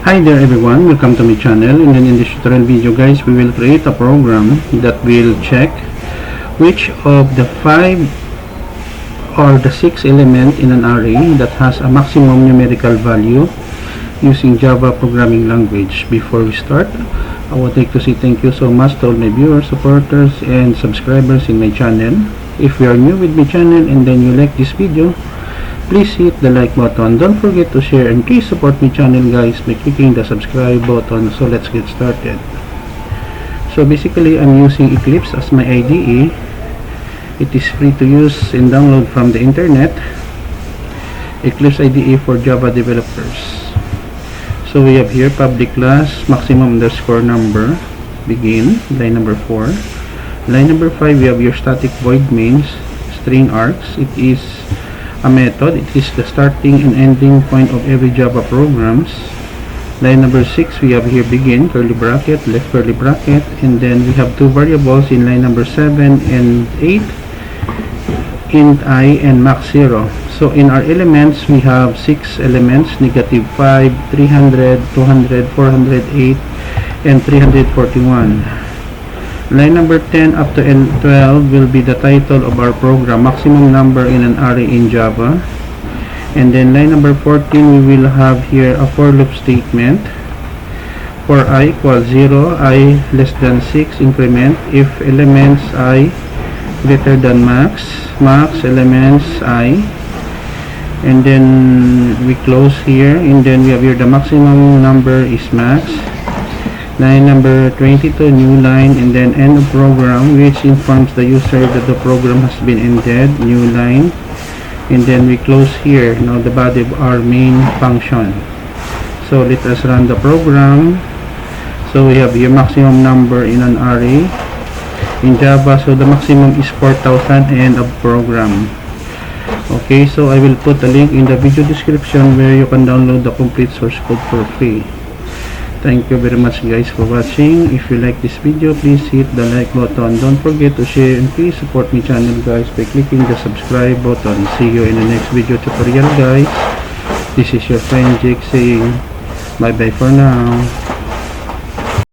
Hi there everyone, welcome to my channel. And then in this tutorial video guys, we will create a program that will check which of the 5 or the 6 element in an array that has a maximum numerical value using Java programming language. Before we start, I would like to say thank you so much to all my viewers, supporters, and subscribers in my channel. If you are new with my channel and then you like this video, please hit the like button. Don't forget to share and please support my channel guys by clicking the subscribe button. So let's get started. So basically I'm using Eclipse as my IDE. It is free to use and download from the internet. Eclipse IDE for Java developers. So we have here public class maximum underscore number begin, line number 4. Line number 5 we have your static void mains string args. It is a method. It is the starting and ending point of every Java programs. Line number 6 we have here begin curly bracket left curly bracket, and then we have two variables in line number 7 and 8, int I and max 0. So in our elements we have 6 elements, negative 5, 300, 200, 408, and 341. Line number 10 up to 12 will be the title of our program, maximum number in an array in Java. And then line number 14 we will have here a for loop statement. For I equals 0, I less than 6 increment if elements I greater than max, max elements I, and then we close here, and then we have here the maximum number is max. Line number 22 new line, and then end of program, which informs the user that the program has been ended, new line, and then we close here now the body of our main function. So let us run the program. So we have your maximum number in an array in Java, so the maximum is 4000 end of program. Okay, so I will put a link in the video description where you can download the complete source code for free. Thank you very much guys for watching. If you like this video, please hit the like button. Don't forget to share and please support my channel guys by clicking the subscribe button. See you in the next video tutorial guys. This is your friend Jake saying bye bye for now.